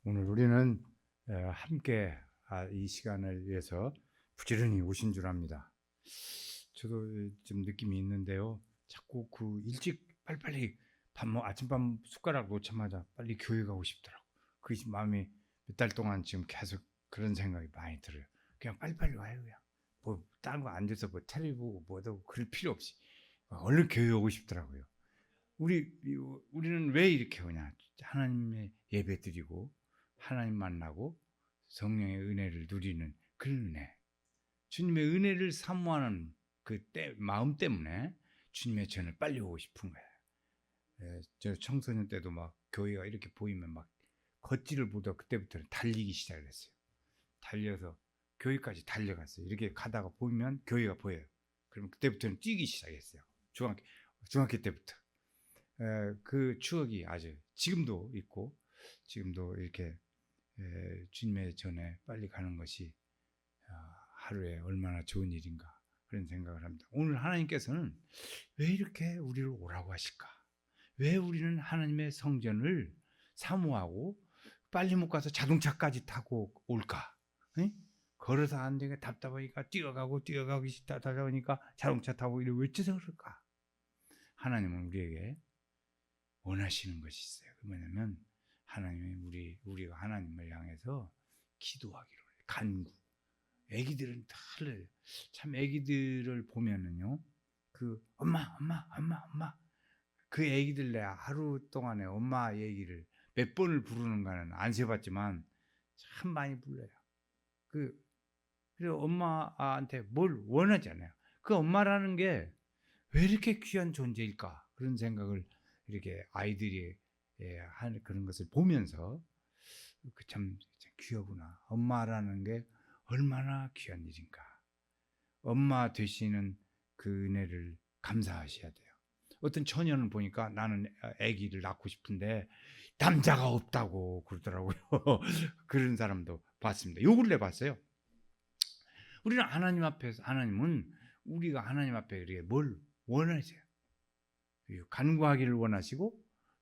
오늘 우리는 함께 이 시간을 위해서 부지런히 오신 줄 압니다. 저도 좀 느낌이 있는데요. 자꾸 그 일찍 빨리빨리 아침밥 숟가락 놓자마자 빨리 교회 가고 싶더라고. 그게 마음이 몇 달 동안 지금 계속 그런 생각이 많이 들어요. 그냥 빨리빨리 와요. 그냥 뭐 다른 거 앉아서 뭐 텔레비 보고 뭐도 그럴 필요 없이 얼른 교회 오고 싶더라고요. 우리는 왜 이렇게 오냐? 하나님의 예배 드리고 하나님 만나고 성령의 은혜를 누리는 그런 은혜. 주님의 은혜를 사모하는 마음 때문에 주님의 전을 빨리 오고 싶은 거예요. 저 청소년 때도 막 교회가 이렇게 보이면 막 걷지를 보다 그때부터는 달리기 시작을 했어요. 달려서 교회까지 달려갔어요. 이렇게 가다가 보면 교회가 보여요. 그러면 그때부터는 뛰기 시작했어요. 중학교 때부터. 그 추억이 아주 지금도 있고 지금도 이렇게 주님의 전에 빨리 가는 것이 하루에 얼마나 좋은 일인가 그런 생각을 합니다. 오늘 하나님께서는 왜 이렇게 우리를 오라고 하실까? 왜 우리는 하나님의 성전을 사모하고 빨리 못 가서 자동차까지 타고 올까? 에? 걸어서 안 되게 답답하니까 뛰어가기 싫다 보니까 자동차 타고 이래 왜 째서 그럴까? 하나님은 우리에게 원하시는 것이 있어요. 그 뭐냐면 하나님이 우리가 하나님을 향해서 기도하기로 해요. 간구. 애기들은 다를 참 애기들을 보면은요. 그 엄마 그 애기들 내 하루 동안에 엄마 얘기를 몇 번을 부르는가는 안 세봤지만 참 많이 불러요. 그리고 엄마한테 뭘 원하잖아요. 그 엄마라는 게 왜 이렇게 귀한 존재일까? 그런 생각을 이렇게 아이들이 하는 그런 것을 보면서 참 귀하구나. 엄마라는 게 얼마나 귀한 일인가. 엄마 되시는 그 은혜를 감사하셔야 돼요. 어떤 처녀는 보니까 나는 아기를 낳고 싶은데 남자가 없다고 그러더라고요. 그런 사람도 봤습니다. 요 근래 봤어요. 우리는 하나님 앞에서 하나님은 우리가 하나님 앞에 이렇게 뭘 원하세요? 간구하기를 원하시고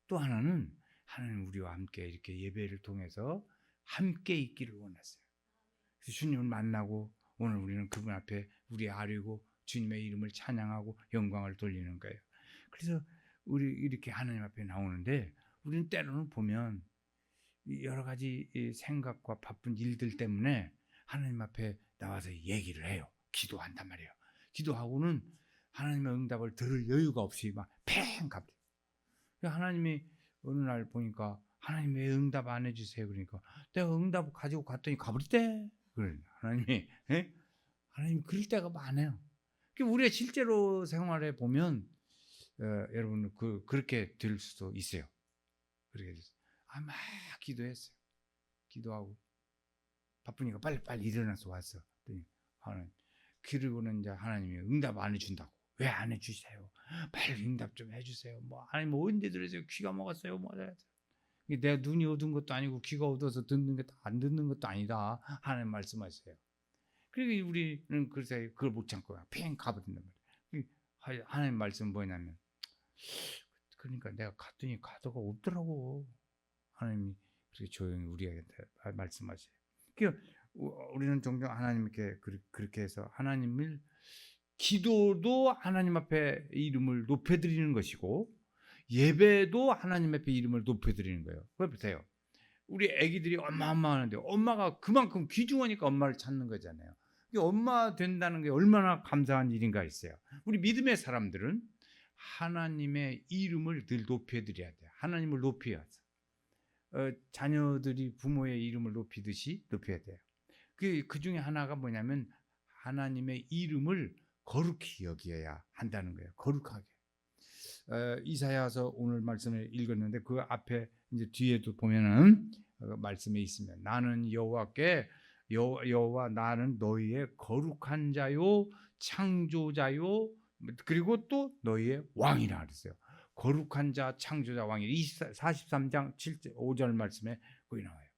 또 하나는 하나님 우리와 함께 이렇게 예배를 통해서 함께 있기를 원하세요. 그래서 주님을 만나고 오늘 우리는 그분 앞에 우리 아뢰고 주님의 이름을 찬양하고 영광을 돌리는 거예요. 그래서 우리 이렇게 하나님 앞에 나오는데 우리는 때로는 보면 여러 가지 생각과 바쁜 일들 때문에 하나님 앞에 나와서 얘기를 해요. 기도한단 말이에요. 기도하고는 하나님의 응답을 들을 여유가 없이 막 팽 갑니다. 하나님이 어느 날 보니까 하나님 왜 응답 안 해주세요? 그러니까 내가 응답 가지고 갔더니 가버렸대. 그래 하나님이 하나님 그럴 때가 많아요. 우리가 실제로 생활해 보면 여러분 그렇게 될 수도 있어요. 그렇게 막 기도했어요. 기도하고 바쁘니까 빨리 일어나서 왔어. 하나님 그리고는 이제 하나님이 응답 안 해준다고. 왜 안 해주세요? 빨리 응답 좀 해주세요. 뭐 하나님 언제 들으세요? 귀가 먹었어요. 뭐 내가 눈이 어두운 것도 아니고 귀가 어두워서 듣는 게 안 듣는 것도 아니다. 하나님 말씀하세요. 그리고 우리는 그래서 그걸 못 참고 팽 가버린단 말이에요. 하나님 말씀 뭐냐면 그러니까 내가 갔더니 가도가 없더라고. 하나님이 그렇게 조용히 우리에게 말씀하세요. 그러니까 우리는 종종 하나님께 그렇게 해서 하나님을 기도도 하나님 앞에 이름을 높여드리는 것이고 예배도 하나님 앞에 이름을 높여드리는 거예요. 그걸 보세요. 우리 아기들이 엄마 하는데 엄마가 그만큼 귀중하니까 엄마를 찾는 거잖아요. 엄마 된다는 게 얼마나 감사한 일인가 있어요. 우리 믿음의 사람들은 하나님의 이름을 늘 높여드려야 돼요. 하나님을 높여야 돼요. 자녀들이 부모의 이름을 높이듯이 높여야 돼요. 그 중에 하나가 뭐냐면 하나님의 이름을 거룩히 여겨야 한다는 거예요. 거룩하게. 이사야서 오늘 말씀을 읽었는데 그 앞에 이제 뒤에도 보면은 말씀에 있으면 나는 여호와께 여호와 나는 너희의 거룩한 자요 창조자요 그리고 또 너희의 왕이라 그랬어요. 거룩한 자 창조자 왕이 43장 7절 5절 말씀에 거기 나와요.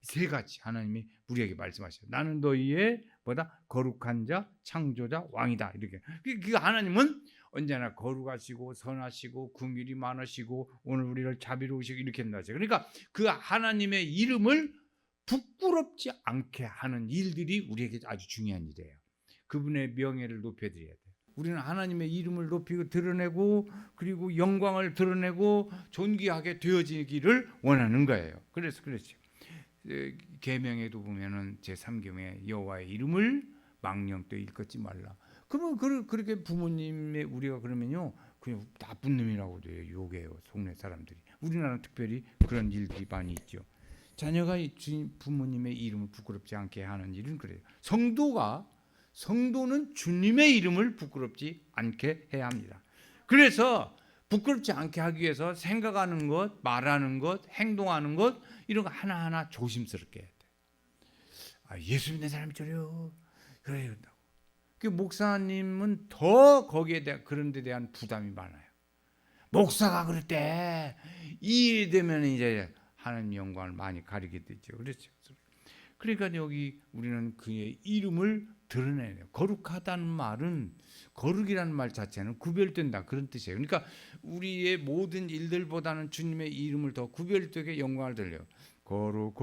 세 가지 하나님이 우리에게 말씀하셔요. 나는 너희의 뭐다? 거룩한 자, 창조자, 왕이다. 이렇게. 그 하나님은 언제나 거룩하시고 선하시고 긍휼이 많으시고 오늘 우리를 자비로우시고 이렇게 한다죠. 그러니까 그 하나님의 이름을 부끄럽지 않게 하는 일들이 우리에게 아주 중요한 일이에요. 그분의 명예를 높여드려야 돼요. 우리는 하나님의 이름을 높이고 드러내고 그리고 영광을 드러내고 존귀하게 되어지기를 원하는 거예요. 그래서 그렇죠. 계명에도 보면은 제3계명에 여호와의 이름을 망령되이 일컫지 말라. 그러면 그렇게 부모님의 우리가 그러면요 그냥 나쁜 놈이라고 돼요. 욕해요. 속내 사람들이. 우리나라는 특별히 그런 일들이 많이 있죠. 자녀가 부모님의 이름을 부끄럽지 않게 하는 일은 그래요. 성도는 주님의 이름을 부끄럽지 않게 해야 합니다. 그래서 부끄럽지 않게 하기 위해서 생각하는 것, 말하는 것, 행동하는 것 이런 거 하나하나 조심스럽게 해야 돼요. 예수 믿는 사람이 저래요. 그래야 된다고. 그 목사님은 더 거기에 대한 그런 데 대한 부담이 많아요. 목사가 그럴 때 이 일이 되면 이제 하나님 영광을 많이 가리게 되죠. 그렇죠. 그러니까 여기 우리는 그의 이름을 드러내요. 거룩하다는 말은 거룩이라는 말 자체는 구별된다 그런 뜻이에요. 그러니까 우리의 모든 일들보다는 주님의 이름을 더 구별되게 영광을 돌려요. 거룩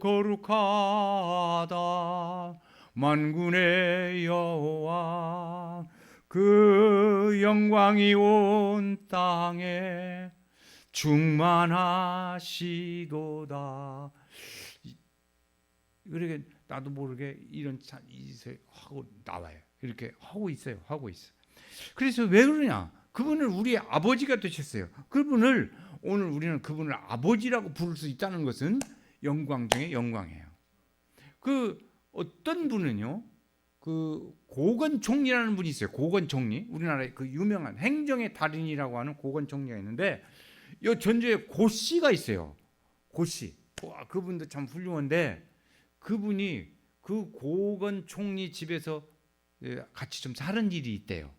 거룩하다 만군의 여호와 그 영광이 온 땅에 충만하시도다. 그러게 나도 모르게 이런 짓을 하고 나와요. 이렇게 하고 있어요. 그래서 왜 그러냐? 그분은 우리의 아버지가 되셨어요. 그분을 오늘 우리는 그분을 아버지라고 부를 수 있다는 것은 영광 중에 영광이에요. 그 어떤 분은요, 그 고건 총리라는 분이 있어요. 고건 총리, 우리나라의 그 유명한 행정의 달인이라고 하는 고건 총리가 있는데, 이 전주에 고씨가 있어요. 고씨, 그분도 참 훌륭한데, 그분이 그 고건 총리 집에서 같이 좀 사는 일이 있대요.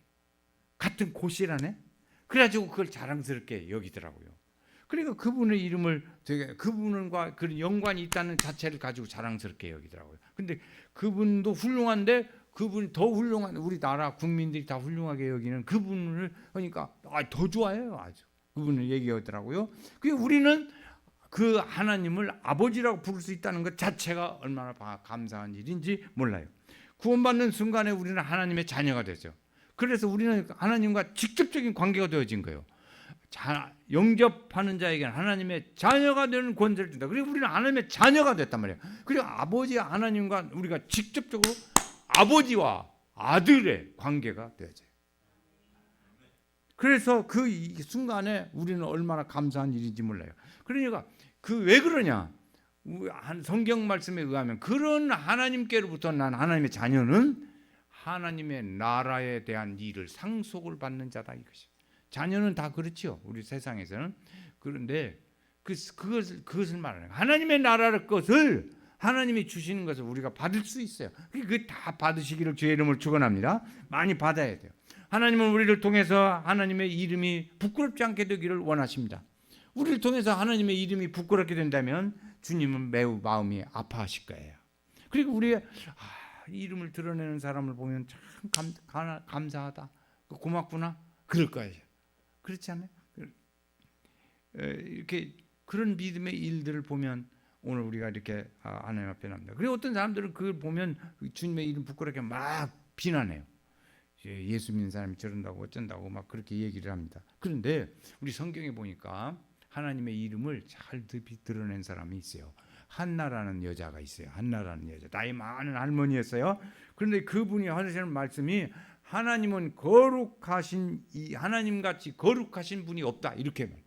같은 고씨라네. 그래가지고 그걸 자랑스럽게 여기더라고요. 그러니까 그분의 이름을 되게 그분과 그런 연관이 있다는 자체를 가지고 자랑스럽게 여기더라고요. 근데 그분도 훌륭한데 그분이 더 훌륭한 우리나라 국민들이 다 훌륭하게 여기는 그분을 하니까 더 좋아해요. 아주 그분을 얘기하더라고요. 그 우리는 그 하나님을 아버지라고 부를 수 있다는 것 자체가 얼마나 감사한 일인지 몰라요. 구원받는 순간에 우리는 하나님의 자녀가 되죠. 그래서 우리는 하나님과 직접적인 관계가 되어진 거예요. 영접하는 자에게는 하나님의 자녀가 되는 권세를 준다. 그리고 우리는 하나님의 자녀가 됐단 말이에요. 그리고 아버지 하나님과 우리가 직접적으로 아버지와 아들의 관계가 되어져요. 그래서 그 순간에 우리는 얼마나 감사한 일인지 몰라요. 그러니까 그 왜 그러냐? 성경 말씀에 의하면 그런 하나님께로부터 난 하나님의 자녀는 하나님의 나라에 대한 일을 상속을 받는 자다 이것이. 자녀는 다 그렇죠. 우리 세상에서는. 그런데 그것을 말하는 거예요. 하나님의 나라의 것을 하나님이 주시는 것을 우리가 받을 수 있어요. 그게 다 받으시기를 주의 이름을 축원합니다. 많이 받아야 돼요. 하나님은 우리를 통해서 하나님의 이름이 부끄럽지 않게 되기를 원하십니다. 우리를 통해서 하나님의 이름이 부끄럽게 된다면 주님은 매우 마음이 아파하실 거예요. 그리고 우리의 이름을 드러내는 사람을 보면 참 감사하다, 고맙구나 그럴 거예요. 그렇지 않아요? 이렇게 그런 믿음의 일들을 보면 오늘 우리가 이렇게 하나님 앞에 납니다. 그리고 어떤 사람들은 그걸 보면 주님의 이름 부끄럽게 막 비난해요. 예수 믿는 사람이 저런다고 어쩐다고 막 그렇게 얘기를 합니다. 그런데 우리 성경에 보니까 하나님의 이름을 잘 드러낸 사람이 있어요. 한나라는 여자가 있어요. 한나라는 여자, 나이 많은 할머니였어요. 그런데 그분이 하시는 말씀이 하나님은 거룩하신 하나님같이 거룩하신 분이 없다 이렇게 말해요.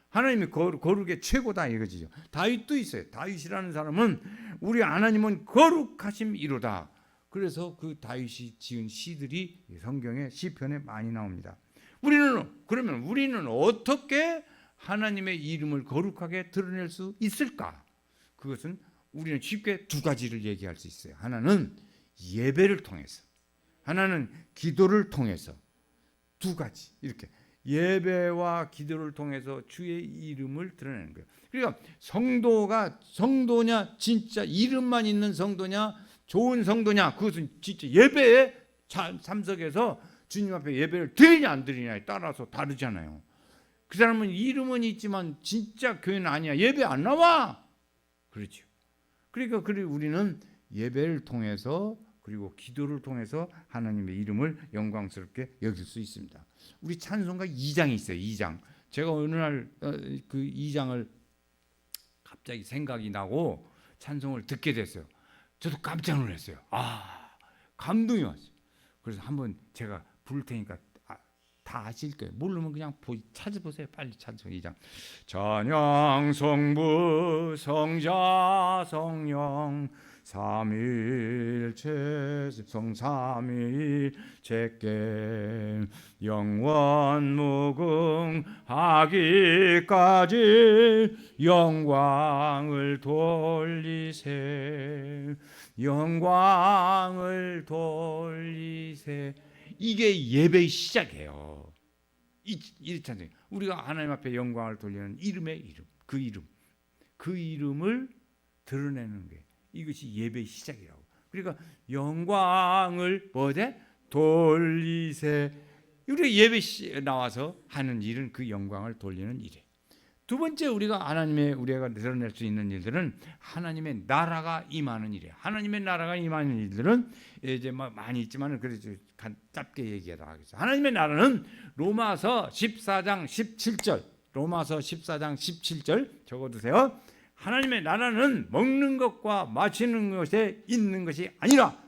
하나님이 거룩의 최고다 이거지요. 다윗도 있어요. 다윗이라는 사람은 우리 하나님은 거룩하심이로다. 그래서 그 다윗이 지은 시들이 성경의 시편에 많이 나옵니다. 그러면 우리는 어떻게 하나님의 이름을 거룩하게 드러낼 수 있을까? 그것은 우리는 쉽게 두 가지를 얘기할 수 있어요. 하나는 예배를 통해서, 하나는 기도를 통해서. 두 가지 이렇게 예배와 기도를 통해서 주의 이름을 드러내는 거예요. 그러니까 성도가 성도냐, 진짜 이름만 있는 성도냐, 좋은 성도냐, 그것은 진짜 예배에 참석해서 주님 앞에 예배를 드리냐 안 드리냐에 따라서 다르잖아요. 그 사람은 이름은 있지만 진짜 교회는 아니야. 예배 안 나와. 그렇죠. 그러니까 우리는 예배를 통해서 그리고 기도를 통해서 하나님의 이름을 영광스럽게 여길 수 있습니다. 우리 찬송가 2장이 있어요. 2장. 제가 어느 날 그 2장을 갑자기 생각이 나고 찬송을 듣게 됐어요. 저도 깜짝 놀랐어요. 감동이 왔어요. 그래서 한번 제가 부를 테니까 다 아실 거예요. 모르면 그냥 찾아보세요. 빨리 찬송 2장. 찬양 성부 성자 성령 삼일체 성삼일체께 영원 무궁하기까지 영광을 돌리세 영광을 돌리세. 이게 예배의 시작이에요. 이 찬양. 우리가 하나님 앞에 영광을 돌리는 이름의 이름, 그 이름을 드러내는 게 이것이 예배의 시작이라고. 그러니까 영광을 뭐대? 돌리세. 우리 예배 나와서 하는 일은 그 영광을 돌리는 일이에요. 두 번째 우리가 우리가 드러낼 수 있는 일들은 하나님의 나라가 임하는 일이에요. 하나님의 나라가 임하는 일들은 이제 많이 있지만 그래서 짧게 얘기하도록 하겠습니다. 하나님의 나라는 로마서 14장 17절, 로마서 14장 17절 적어두세요. 하나님의 나라는 먹는 것과 마시는 것에 있는 것이 아니라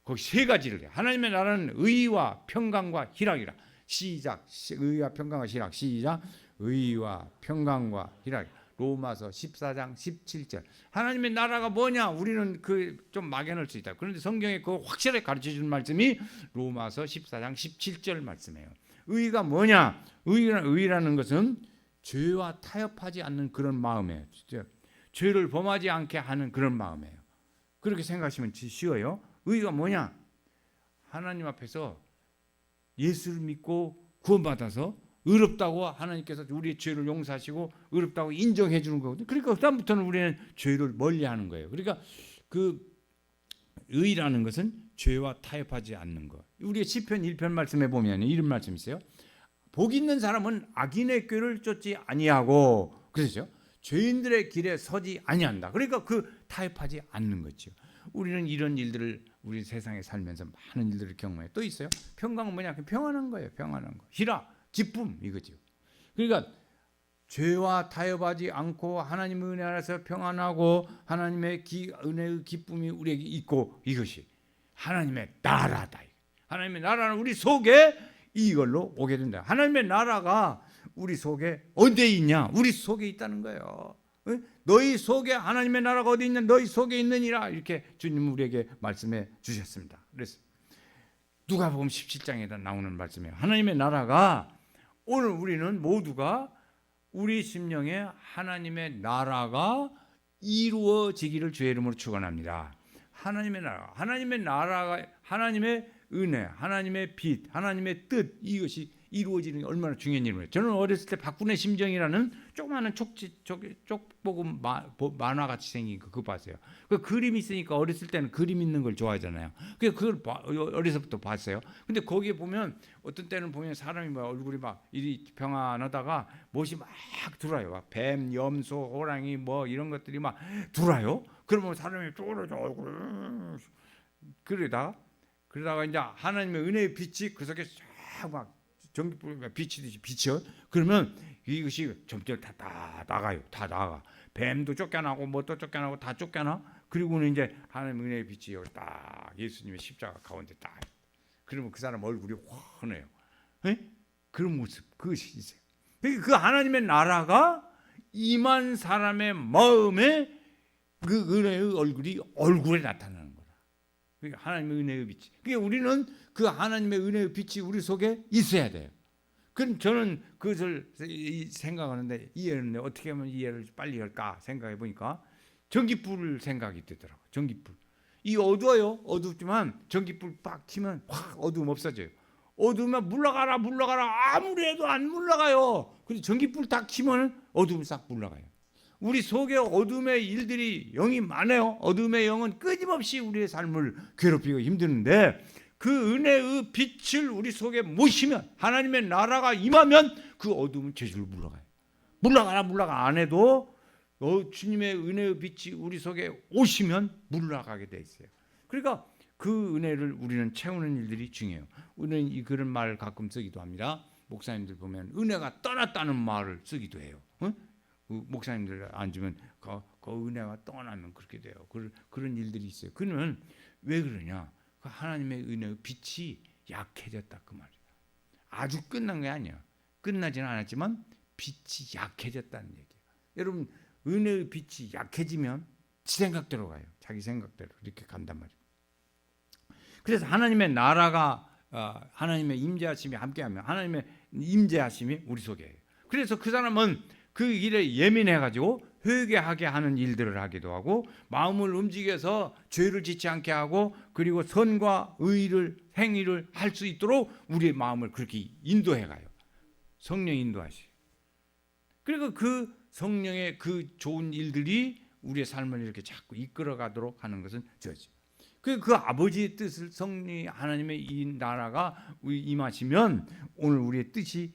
거기 세 가지를 해요. 하나님의 나라는 의와 평강과 희락이라. 시작. 의와 평강과 희락. 시작. 의와 평강과 희락. 로마서 14장 17절. 하나님의 나라가 뭐냐? 우리는 좀 막연할 수 있다. 그런데 성경에 확실하게 가르쳐 주는 말씀이 로마서 14장 17절 말씀이에요. 의가 뭐냐? 의라는 것은 죄와 타협하지 않는 그런 마음이에요. 죄를 범하지 않게 하는 그런 마음이에요. 그렇게 생각하시면 쉬워요. 의가 뭐냐? 하나님 앞에서 예수를 믿고 구원받아서 의롭다고 하나님께서 우리의 죄를 용서하시고 의롭다고 인정해 주는 거거든요. 그러니까 그다음부터는 우리는 죄를 멀리하는 거예요. 그러니까 그 의라는 것은 죄와 타협하지 않는 것. 우리 시편 1편 말씀에 보면 이런 말씀이 있어요. 복 있는 사람은 악인의 꾀를 쫓지 아니하고, 그렇죠? 죄인들의 길에 서지 아니한다. 그러니까 타협하지 않는 거죠. 우리는 이런 일들을 우리 세상에 살면서 많은 일들을 경험해. 또 있어요. 평강은 뭐냐? 평안한 거예요. 평안한 거. 희락, 기쁨 이거죠. 그러니까 죄와 타협하지 않고 하나님의 은혜 안에서 평안하고 하나님의 은혜의 기쁨이 우리에게 있고, 이것이 하나님의 나라다. 하나님의 나라는 우리 속에 이걸로 오게 된다. 하나님의 나라가 우리 속에 어디에 있냐? 우리 속에 있다는 거예요. 너희 속에 하나님의 나라가 어디 있냐? 너희 속에 있느니라. 이렇게 주님 우리에게 말씀해 주셨습니다. 그래서 누가복음 17장에다 나오는 말씀이에요. 하나님의 나라가 오늘 우리는 모두가 우리 심령에 하나님의 나라가 이루어지기를 주의 이름으로 축원합니다. 하나님의 나라가 하나님의 은혜, 하나님의 빛, 하나님의 뜻, 이것이 이루어지는 게 얼마나 중요한 일이에요. 저는 어렸을 때 박군의 심정이라는 조그마한 쪽보금 만화같이 생긴 그거 봤어요. 그 그림이 있으니까 어렸을 때는 그림 있는 걸 좋아하잖아요. 그걸 어려서부터 봤어요. 근데 거기에 보면 어떤 때는 보면 사람이 얼굴이 이리 평안하다가 못이 막 들어와요. 뱀, 염소, 호랑이 이런 것들이 막 들어와요. 그러면 사람이 쪼그러져 얼굴 그러다가 이제 하나님의 은혜의 빛이 그 속에 쫙 전기불이 비치듯이 비쳐. 그러면 이것이 점점 다 나가요. 다 나가. 뱀도 쫓겨나고 또 쫓겨나고 다 쫓겨나. 그리고는 이제 하나님의 은혜의 빛이 여기 딱 예수님의 십자가 가운데 딱. 그러면 그 사람 얼굴이 환해요. 그런 모습, 그것이 있어요. 그 하나님의 나라가 임한 사람의 마음에 그 은혜의 얼굴에 나타나는 거라. 그러니까 하나님의 은혜의 빛이. 그러니까 우리는 그 하나님의 은혜의 빛이 우리 속에 있어야 돼요. 그럼 저는 그것을 생각하는데 이해는 어떻게 하면 이해를 빨리 할까 생각해 보니까 전기불 생각이 되더라고요. 전기불. 이 어두워요. 어둡지만 전기불 빡 켜면 확 어두움 없어져요. 어두우면 물러가라 물러가라 아무리 해도 안 물러가요. 그래서 전기불 딱 켜면 어두움이 싹 물러가요. 우리 속에 어둠의 일들이 영이 많아요. 어둠의 영은 끊임없이 우리의 삶을 괴롭히고 힘드는데 그 은혜의 빛을 우리 속에 모시면 하나님의 나라가 임하면 그 어둠은 제주로 물러가요. 물러가라 물러가 안 해도 주님의 은혜의 빛이 우리 속에 오시면 물러가게 돼 있어요. 그러니까 그 은혜를 우리는 채우는 일들이 중요해요. 우리는 그런 말을 가끔 쓰기도 합니다. 목사님들 보면 은혜가 떠났다는 말을 쓰기도 해요. 목사님들 앉으면 그 은혜가 떠나면 그렇게 돼요. 그런 일들이 있어요. 그러면 왜 그러냐? 하나님의 은혜의 빛이 약해졌다 그 말이에요. 아주 끝난 게 아니야. 끝나지는 않았지만 빛이 약해졌다는 얘기예요. 여러분 은혜의 빛이 약해지면 지 생각대로 가요. 자기 생각대로 이렇게 간단 말이에요. 그래서 하나님의 나라가 하나님의 임재하심이 함께하면 하나님의 임재하심이 우리 속에 해요. 그래서 그 사람은 그 일에 예민해가지고 회개하게 하는 일들을 하기도 하고 마음을 움직여서 죄를 짓지 않게 하고 그리고 선과 의를 행위를 할 수 있도록 우리의 마음을 그렇게 인도해가요. 성령이 인도하시고 그리고 그 성령의 그 좋은 일들이 우리의 삶을 이렇게 자꾸 이끌어가도록 하는 것은 저지. 그 아버지의 뜻을 성령 하나님의 이 나라가 임하시면 오늘 우리의 뜻이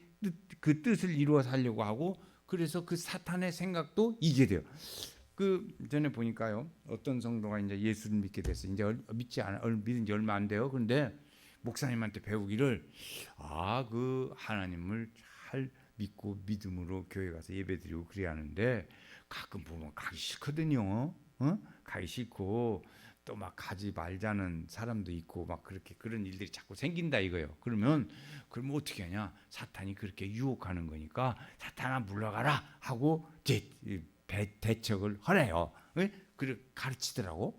그 뜻을 이루어 살려고 하고 그래서 그 사탄의 생각도 이게 돼요. 그 전에 보니까요 어떤 성도가 이제 예수를 믿게 됐어요. 이제 믿은 지 얼마 안 돼요. 그런데 목사님한테 배우기를 그 하나님을 잘 믿고 믿음으로 교회 가서 예배드리고 그래야 하는데 가끔 보면 가기 싫거든요. 가기 싫고 또 막 가지 말자는 사람도 있고 막 그렇게 그런 일들이 자꾸 생긴다 이거예요. 그러면 어떻게 하냐? 사탄이 그렇게 유혹하는 거니까 사탄아 물러가라 하고 대척을 하래요. 그래 가르치더라고.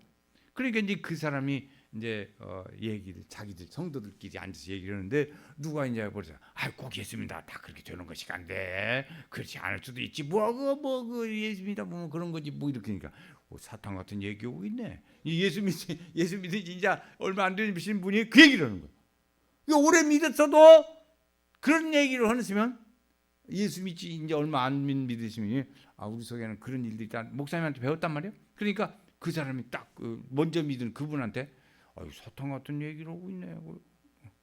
그러니까 이제 그 사람이 이제 얘기를 자기들 성도들끼리 앉아서 얘기를 하는데 누가 이제 그러자 꼭 예수입니다. 다 그렇게 되는 것이 안 돼. 그렇지 않을 수도 있지. 그 예수입니다. 뭐 그런 거지 뭐 이렇게 하니까 사탄 같은 얘기 오고 있네. 예수 믿은 진짜 얼마 안 되신 분이 그 얘기를 하는 거예요. 오래 믿었어도 그런 얘기를 하시면 예수 믿지 이제 얼마 안 믿으시면 우리 속에는 그런 일들이 있다. 목사님한테 배웠단 말이에요. 그러니까 그 사람이 딱 먼저 믿은 그분한테 사탄 같은 얘기를 하고 있네.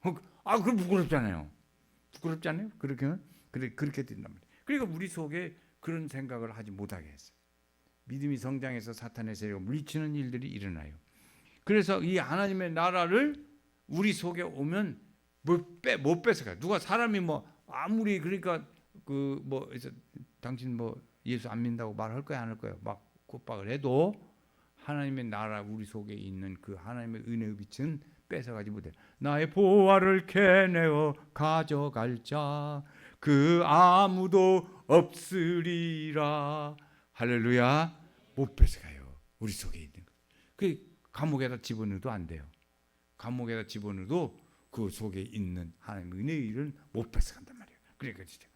그럼 부끄럽잖아요. 부끄럽지 않아요? 그렇게 된단 말이에요. 그러니까 우리 속에 그런 생각을 하지 못하게 했어요. 믿음이 성장해서 사탄의 세력을 물리치는 일들이 일어나요. 그래서 이 하나님의 나라를 우리 속에 오면 못 뺏어가요. 누가 사람이 아무리 그러니까 당신 예수 안 믿는다고 말할 거야 안 할 거야 막 콧박을 해도 하나님의 나라 우리 속에 있는 그 하나님의 은혜의 빛은 뺏어가지 못해. 나의 보화를 캐내어 가져갈 자 그 아무도 없으리라. 할렐루야. 못 뺏어가요. 우리 속에 있는 거. 그 감옥에다 집어넣어도 안 돼요. 감옥에다 집어넣어도 그 속에 있는 하나님의 은혜의 일은 못 뺏어간단 말이에요. 그러니까 진짜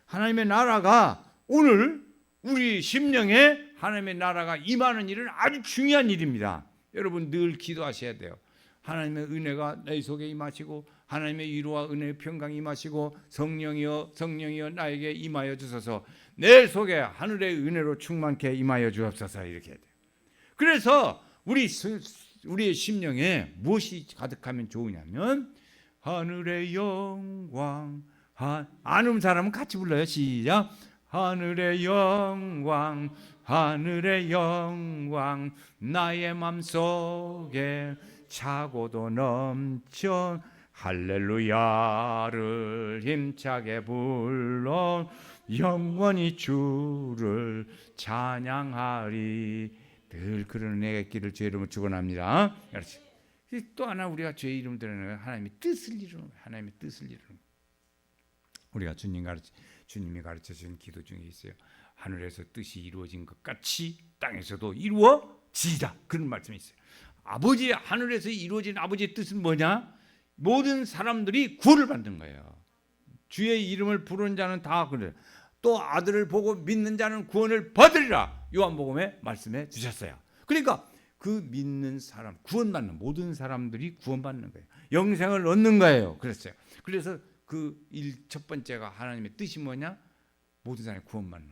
하나님의 나라가 오늘 우리 심령에 하나님의 나라가 임하는 일은 아주 중요한 일입니다. 여러분 늘 기도하셔야 돼요. 하나님의 은혜가 내 속에 임하시고 하나님의 위로와 은혜의 평강이 임하시고 성령이여 나에게 임하여 주소서. 내 속에 하늘의 은혜로 충만케 임하여 주옵소서. 이렇게 해야 돼요. 그래서 우리의 심령에 무엇이 가득하면 좋으냐면 하늘의 영광 아는 사람은 같이 불러요. 시작. 하늘의 영광 나의 맘속에 차고도 넘쳐 할렐루야를 힘차게 불러 영원히 주를 찬양하리. 늘 그런 내가 길을 주 이름으로 축원합니다. 그렇지. 또 하나 우리가 주의 이름 드리는 하나님의 뜻을 이루는 거예요. 하나님의 뜻을 이루는 거예요. 우리가 주님이 가르쳐 주신 기도 중에 있어요. 하늘에서 뜻이 이루어진 것 같이 땅에서도 이루어지다. 그런 말씀이 있어요. 하늘에서 이루어진 아버지의 뜻은 뭐냐? 모든 사람들이 구원을 받는 거예요. 주의 이름을 부르는 자는 다 그래요. 또 아들을 보고 믿는 자는 구원을 받으리라. 요한복음에 말씀해 주셨어요. 그러니까 그 믿는 사람, 구원받는 모든 사람들이 구원받는 거예요. 영생을 얻는 거예요. 그랬어요. 그래서 그 첫 번째가 하나님의 뜻이 뭐냐? 모든 사람이 구원받는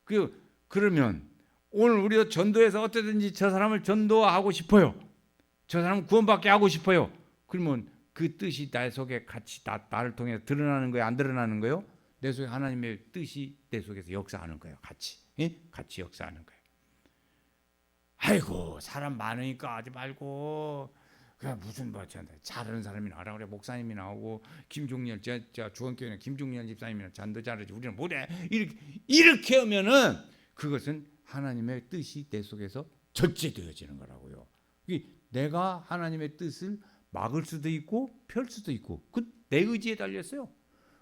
거예요. 그러면 오늘 우리가 전도해서 어떻게든지 저 사람을 전도하고 싶어요. 저 사람 구원받게 하고 싶어요. 그러면 그 뜻이 내 속에 같이 나를 통해 드러나는 거예요? 안 드러나는 거예요? 내 속에 하나님의 뜻이 내 속에서 역사하는 거예요. 같이. 예? 같이 역사하는 거예요. 아이고 사람 많으니까 하지 말고 그냥 무슨 뭐 잘하는 사람이 나오라 그래. 목사님이 나오고 김종렬 저 주원교회 김종렬 집사님이나 잔도 잘하지 우리는 못해. 이렇게 하면은 그것은 하나님의 뜻이 내 속에서 절제되어지는 거라고요. 내가 하나님의 뜻을 막을 수도 있고 펼 수도 있고 그 내 의지에 달렸어요.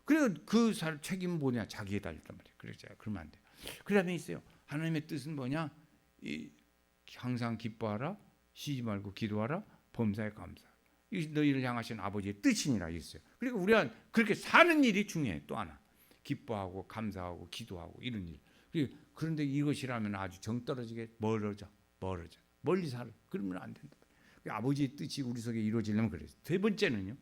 그래서 그 책임은 뭐냐? 자기에 달렸단 말이에요. 그래서 그러면 안 돼요. 그 다음에 있어요. 하나님의 뜻은 뭐냐? 항상 기뻐하라, 쉬지 말고 기도하라, 범사에 감사. 이 너희를 향하신 아버지의 뜻이니라 있어요. 그러니까 우리가 그렇게 사는 일이 중요해요. 또 하나 기뻐하고 감사하고 기도하고 이런 일. 그런데 이것이라면 아주 정 떨어지게 멀어져 멀리 살아. 그러면 안 된다. 아버지의 뜻이 우리 속에 이루어지려면 그래요. 세 번째는요.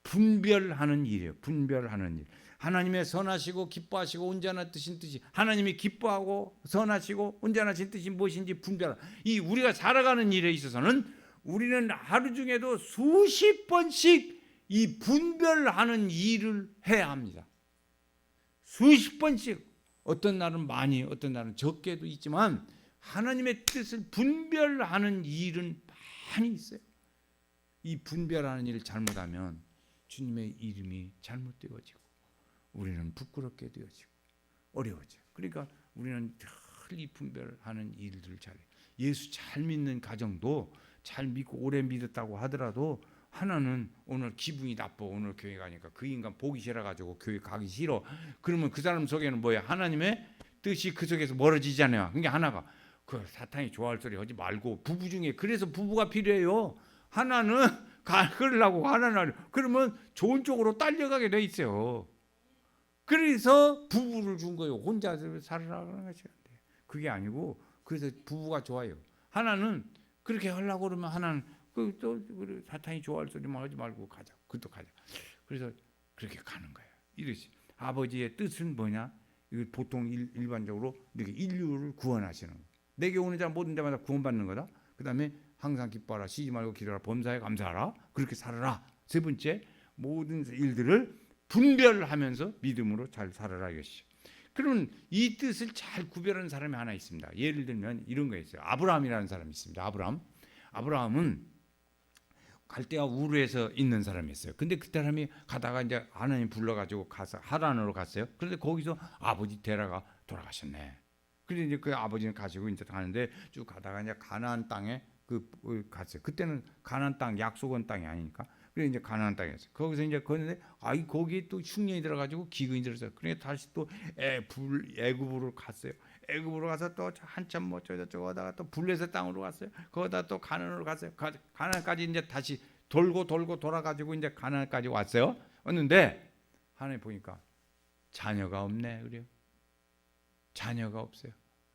분별하는 일이에요. 분별하는 일. 하나님의 선하시고 기뻐하시고 온전하신 뜻이 하나님이 기뻐하고 선하시고 온전하신 뜻이 무엇인지 분별하라. 이 우리가 살아가는 일에 있어서는 우리는 하루 중에도 수십 번씩 이 분별하는 일을 해야 합니다. 수십 번씩. 어떤 날은 많이 어떤 날은 적게도 있지만 하나님의 뜻을 분별하는 일은 많이 있어요. 이 분별하는 일을 잘못하면 주님의 이름이 잘못되어지고 우리는 부끄럽게 되어지고 어려워져요. 그러니까 우리는 늘 이 분별하는 일들을 잘해요. 예수 잘 믿는 가정도 잘 믿고 오래 믿었다고 하더라도 하나는 오늘 기분이 나빠. 오늘 교회 가니까 그 인간 보기 싫어가지고 교회 가기 싫어. 그러면 그 사람 속에는 뭐야? 하나님의 뜻이 그 속에서 멀어지잖아요. 그러니까 하나가 그 사탄이 좋아할 소리 하지 말고 부부 중에 그래서 부부가 필요해요. 하나는 그러려고 하나는 그러면 좋은 쪽으로 딸려가게 돼 있어요. 그래서 부부를 준 거예요. 혼자 살아가는 것이 안 돼. 그게 아니고 그래서 부부가 좋아요. 하나는 그렇게 하려고 그러면 하나는 또 사탄이 좋아할 소리만 하지 말고 가자. 그것도 가자. 그래서 그렇게 가는 거예요. 이것이 아버지의 뜻은 뭐냐? 이거 보통 일반적으로 이렇게 인류를 구원하시는 거. 내게 오는 자 모든 자마다 구원받는 거다. 그다음에 항상 기뻐하라, 쉬지 말고 기도하라, 범사에 감사하라. 그렇게 살아라. 세 번째 모든 일들을 분별하면서 믿음으로 잘 살아라 이것이. 그러면 이 뜻을 잘 구별하는 사람이 하나 있습니다. 예를 들면 이런 거 있어요. 아브라함이라는 사람이 있습니다. 아브라함은 갈대아 우르에서 있는 사람이었어요. 근데 그 사람이 가다가 이제 하나님 불러가지고 가서 하란으로 갔어요. 그런데 거기서 아버지 데라가 돌아가셨네. 그런데 이제 그 아버지는 가지고 이제 가는데 쭉 가다가 이제 가나안 땅에 갔어요. 그때는 가나안 땅 약속한 땅이 아니니까. 그래서 이제 가나안 땅이었어요. 거기서 이제 거는데 거기 또 흉년이 들어가지고 기근이 들었어요. 그러니까 다시 또 애굽으로 갔어요. 애굽으로 가서 또 한참 뭐 저거 하다가 또 블레셋 땅으로 갔어요. 거기다 또 가나안으로 갔어요. 가나안까지 이제 다시 돌고 돌아가지고 이제 가나안까지 왔는데 하나님 보니까 자녀가 없네 그래요. 자녀가 없어요.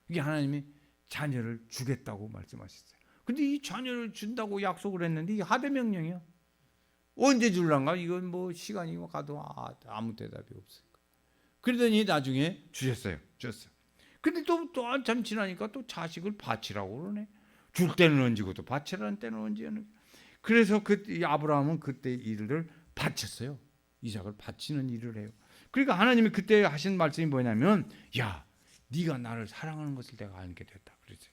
이게 하나님이 자녀를 주겠다고 말씀하셨어요. 근데 이 자녀를 준다고 약속을 했는데 이게 하대 명령이요. 언제 줄란가? 이건 뭐 시간이 가도 아무 대답이 없어요. 그러더니 나중에 줬어요. 근데 또 한참 지나니까 또 자식을 바치라고 그러네. 줄 때는 얹고 또 바치라는 때는 얹는. 그래서 아브라함은 그때 일을 바쳤어요. 이삭을 바치는 일을 해요. 그러니까 하나님이 그때 하신 말씀이 뭐냐면, 야, 네가 나를 사랑하는 것을 내가 알게 됐다. 그랬어요.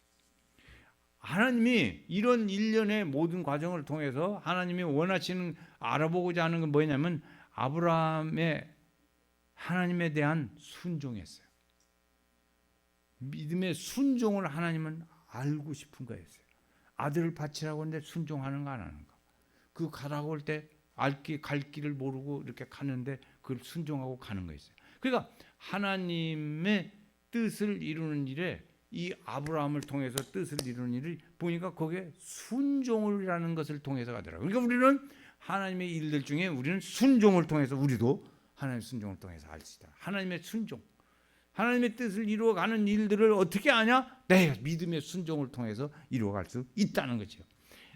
하나님이 이런 일련의 모든 과정을 통해서 하나님이 원하시는 알아보고자 하는 건 뭐냐면 아브라함의 하나님에 대한 순종이었어요. 믿음의 순종을 하나님은 알고 싶은 거였어요. 아들을 바치라고 하는데 순종하는 거 안 하는 거. 그 가라고 할 때 갈 길을 모르고 이렇게 가는데 그걸 순종하고 가는 거였어요. 그러니까 하나님의 뜻을 이루는 일에 이 아브라함을 통해서 뜻을 이루는 일을 보니까 거기에 순종이라는 것을 통해서 가더라고요. 그러니까 우리는 하나님의 일들 중에 우리는 순종을 통해서 우리도 하나님의 순종을 통해서 알 수 있다. 하나님의 순종. 하나님의 뜻을 이루어가는 일들을 어떻게 아냐? 내가 믿음의 순종을 통해서 이루어갈 수 있다는 거죠.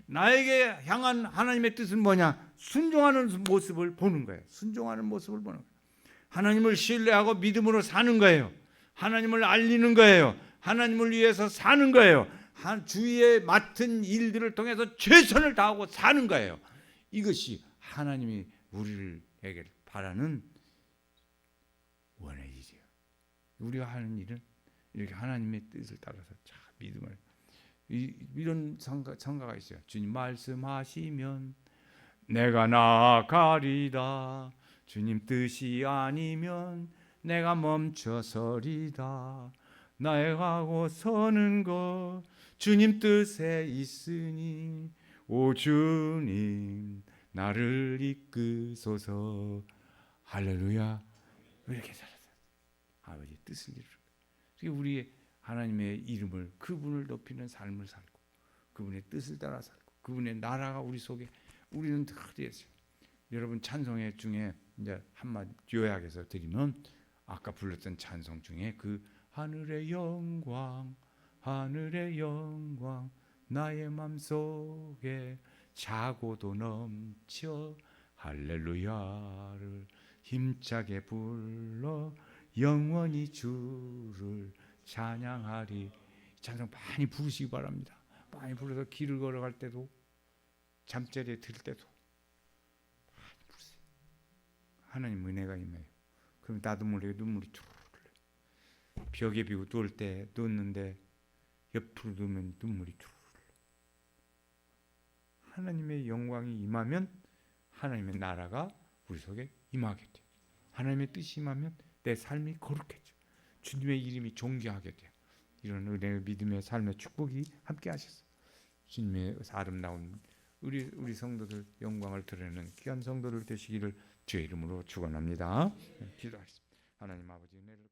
나에게 향한 하나님의 뜻은 뭐냐? 순종하는 모습을 보는 거예요. 순종하는 모습을 보는 거예요. 하나님을 신뢰하고 믿음으로 사는 거예요. 하나님을 알리는 거예요. 하나님을 위해서 사는 거예요. 주위에 맡은 일들을 통해서 최선을 다하고 사는 거예요. 이것이 하나님이 우리에게 바라는 원의 일이에요. 우리가 하는 일은 이렇게 하나님의 뜻을 따라서 잘 믿음을, 이런 성가가 있어요. 주님 말씀하시면 내가 나아가리다. 주님 뜻이 아니면 내가 멈춰서리다. 나아가고 서는 것 주님 뜻에 있으니 오 주님 나를 이끄소서. 할렐루야. 이렇게 살았어요. 아버지의 뜻을 이루는. 우리의 하나님의 이름을, 그분을 높이는 삶을 살고 그분의 뜻을 따라 살고 그분의 나라가 우리 속에, 우리는 다 되었어요. 여러분 찬송회 중에 이제 한마디 요약해서 드리면, 아까 불렀던 찬송 중에 그 하늘의 영광, 하늘의 영광 나의 맘속에 차고도 넘쳐 할렐루야를 힘차게 불러 영원히 주를 찬양하리. 찬송 많이 부르시기 바랍니다. 많이 불러서 길을 걸어갈 때도, 잠자리에 들 때도 많이 부르세요. 하나님 은혜가 임해요. 그럼 나도 모르게 눈물이 쭉 흘러요. 벽에 비고 누울 때 누웠는데 옆으로 누우면 눈물이 쭉 흘러요. 하나님의 영광이 임하면 하나님의 나라가 우리 속에 임하게 돼요. 하나님의 뜻이 임하면 내 삶이 거룩해져. 주님의 이름이 존귀하게 돼요. 이런 은혜의 믿음의 삶의 축복이 함께 하셨어요. 주님의 아름다운 우리 성도들 영광을 드러내는 귀한 성도들 되시기를 주의 이름으로 축원합니다. 기도하겠습니다. 하나님 아버지 은혜를